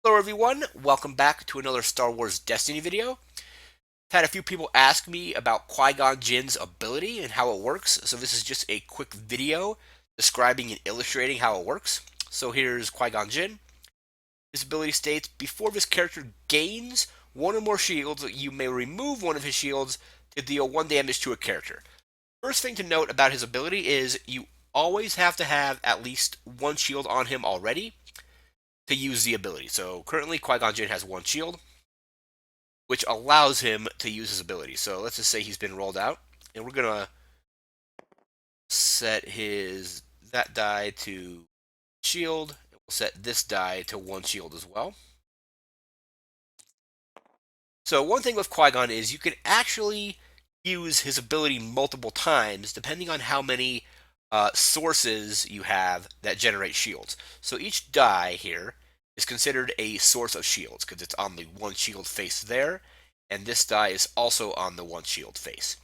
Hello everyone, welcome back to another Star Wars Destiny video. I've had a few people ask me about Qui-Gon Jinn's ability and how it works, so this is just a quick video describing and illustrating how it works. So here's Qui-Gon Jinn. His ability states, before this character gains one or more shields, you may remove one of his shields to deal 1 damage to a character. First thing to note about his ability is you always have to have at least 1 shield on him already to use the ability. So currently Qui-Gon Jinn has 1 shield, which allows him to use his ability. So let's just say he's been rolled out, and we're gonna set that die to shield, and we'll set this die to 1 shield as well. So one thing with Qui-Gon is you can actually use his ability multiple times depending on how many sources you have that generate shields. So each die here is considered a source of shields because it's on the 1 shield face there, and this die is also on the 1 shield face.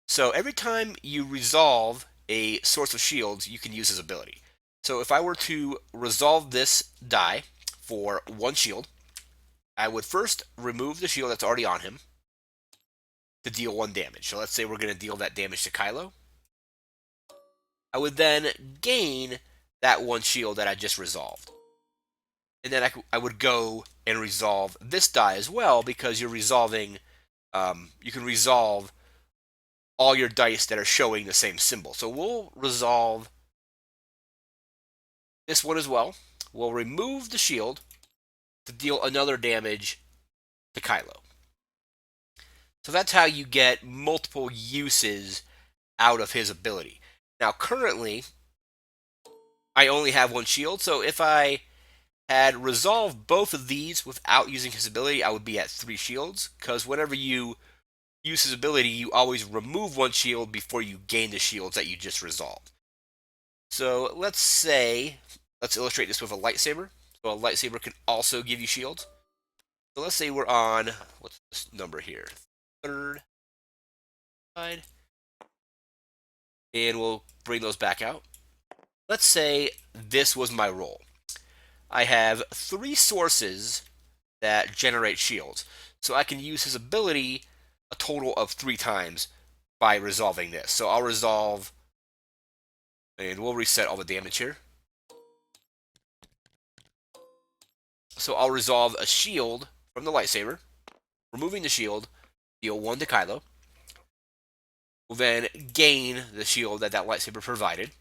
So every time you resolve a source of shields, you can use his ability. So if I were to resolve this die for 1 shield, I would first remove the shield that's already on him to deal 1 damage. So let's say we're going to deal that damage to Kylo. I would then gain that 1 shield that I just resolved. And then I would go and resolve this die as well, because you're resolving, you can resolve all your dice that are showing the same symbol. So we'll resolve this one as well. We'll remove the shield to deal another damage to Kylo. So that's how you get multiple uses out of his ability. Now currently, I only have 1 shield, so if I had resolved both of these without using his ability, I would be at 3 shields, because whenever you use his ability, you always remove 1 shield before you gain the shields that you just resolved. So let's illustrate this with a lightsaber. So a lightsaber can also give you shields. So let's say we're on, what's this number here? 3rd side. And we'll bring those back out. Let's say this was my roll. I have 3 sources that generate shields. So I can use his ability a total of 3 times by resolving this. So I'll resolve, and we'll reset all the damage here. So I'll resolve a shield from the lightsaber, removing the shield, deal 1 to Kylo. We'll then gain the shield that lightsaber provided.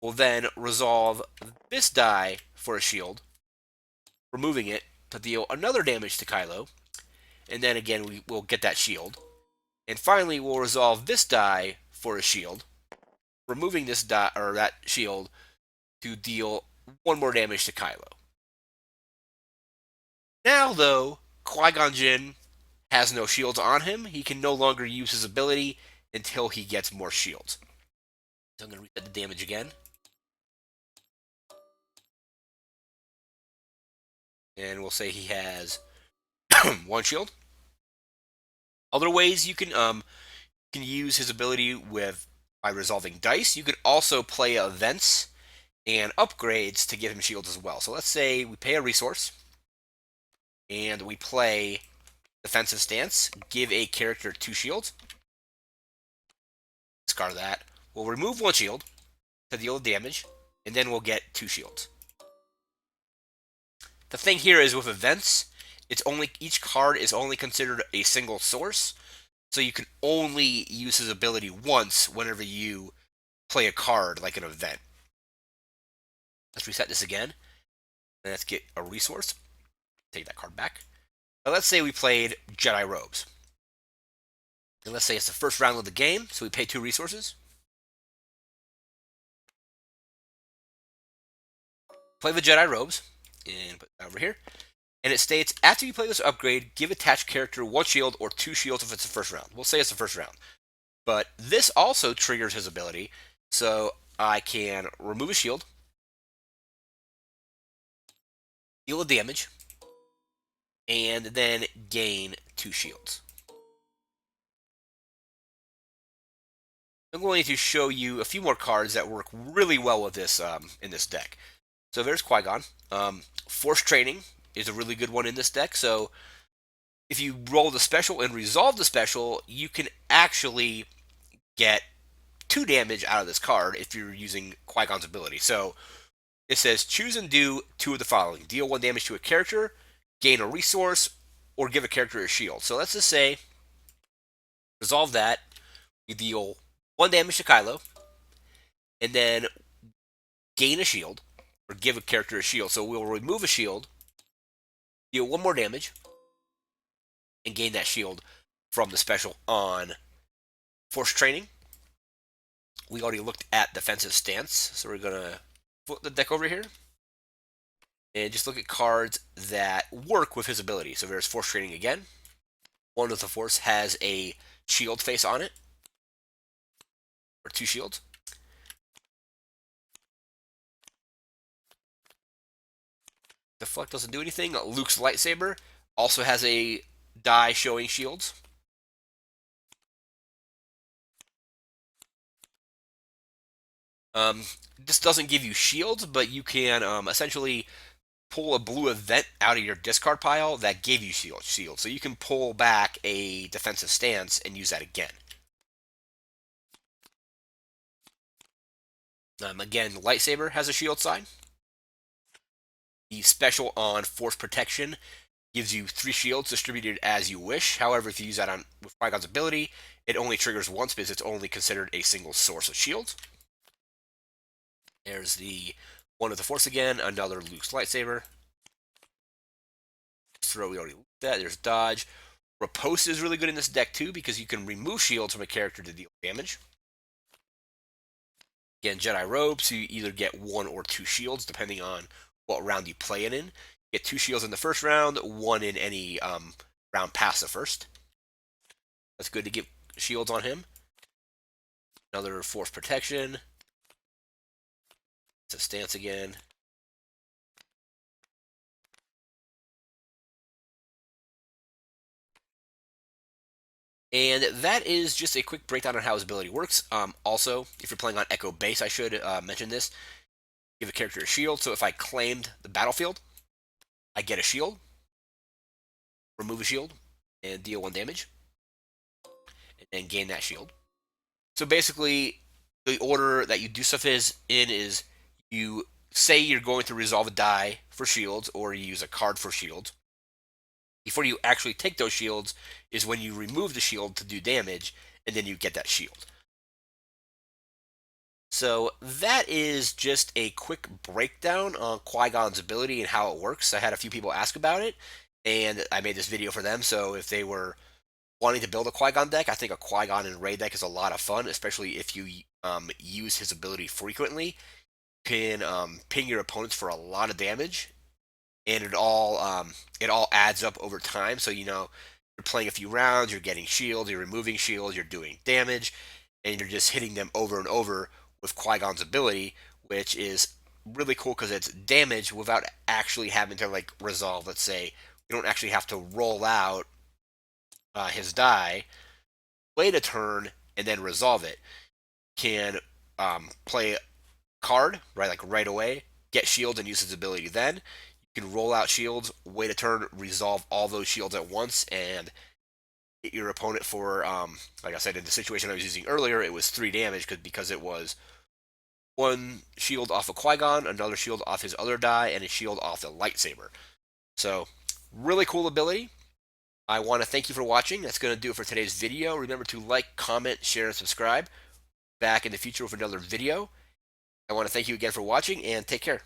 We'll then resolve this die for a shield, removing it to deal another damage to Kylo. And then again, we will get that shield. And finally, we'll resolve this die for a shield, removing this die or that shield to deal 1 more damage to Kylo. Now, though, Qui-Gon Jinn has no shields on him. He can no longer use his ability until he gets more shields. So I'm going to reset the damage again. And we'll say he has 1 shield. Other ways you can use his ability by resolving dice. You could also play events and upgrades to give him shields as well. So let's say we pay a resource and we play defensive stance, give a character 2 shields. Discard that. We'll remove 1 shield to deal damage, and then we'll get 2 shields. The thing here is with events, each card is only considered a single source, so you can only use his ability once whenever you play a card like an event. Let's reset this again, and let's get a resource. Take that card back. Now let's say we played Jedi Robes. And let's say it's the first round of the game, so we pay 2 resources. Play the Jedi Robes, and put that over here. And it states, after you play this upgrade, give attached character 1 shield or 2 shields if it's the first round. We'll say it's the first round. But this also triggers his ability, so I can remove a shield, deal a damage, and then gain 2 shields. I'm going to show you a few more cards that work really well with this in this deck. So there's Qui-Gon. Force Training is a really good one in this deck. So if you roll the special and resolve the special, you can actually get 2 damage out of this card if you're using Qui-Gon's ability. So it says choose and do 2 of the following: deal 1 damage to a character, gain a resource, or give a character a shield. So let's just say resolve that. You deal 1 damage to Kylo, and then gain a shield, or give a character a shield. So we'll remove a shield, deal 1 more damage, and gain that shield from the special on Force Training. We already looked at Defensive Stance, so we're going to flip the deck over here and just look at cards that work with his ability. So there's Force Training again. One with the Force has a shield face on it, or 2 shields. Deflect doesn't do anything. Luke's lightsaber also has a die showing shields. This doesn't give you shields, but you can essentially pull a blue event out of your discard pile that gave you shield. So you can pull back a defensive stance and use that again. Again, lightsaber has a shield side. The special on Force Protection gives you 3 shields distributed as you wish. However, if you use that on with Qui-Gon's ability, it only triggers once because it's only considered a single source of shield. There's the one with the Force again, another Luke's lightsaber. Throw, we already looked at. There's dodge. Riposte is really good in this deck too because you can remove shields from a character to deal damage. Again, Jedi robes, so you either get 1 or 2 shields depending on what round you play it in. You get 2 shields in the first round, 1 in any round past the first. That's good to get shields on him. Another Force Protection. It's a stance again. And that is just a quick breakdown on how his ability works. Also, if you're playing on Echo Base, I should mention this. Give a character a shield. So if I claimed the battlefield, I get a shield, remove a shield, and deal 1 damage, and then gain that shield. So basically, the order that you do stuff is you say you're going to resolve a die for shields, or you use a card for shields. Before you actually take those shields is when you remove the shield to do damage, and then you get that shield. So that is just a quick breakdown on Qui-Gon's ability and how it works. I had a few people ask about it, and I made this video for them. So if they were wanting to build a Qui-Gon deck, I think a Qui-Gon and Rey deck is a lot of fun, especially if you use his ability frequently. You can ping your opponents for a lot of damage, and it all adds up over time. So you're playing a few rounds, you're getting shields, you're removing shields, you're doing damage, and you're just hitting them over and over with Qui-Gon's ability, which is really cool because it's damage without actually having to resolve. Let's say you don't actually have to roll out his die, wait a turn, and then resolve it. Can play a card right away, get shields, and use his ability. Then you can roll out shields, wait a turn, resolve all those shields at once, and hit your opponent for like I said in the situation I was using earlier, it was 3 damage because it was 1 shield off of Qui-Gon, another shield off his other die, and a shield off the lightsaber. So really cool ability. I want to thank you for watching. That's going to do it for today's video. Remember to like, comment, share, and subscribe. Back in the future with another video. I want to thank you again for watching, and take care.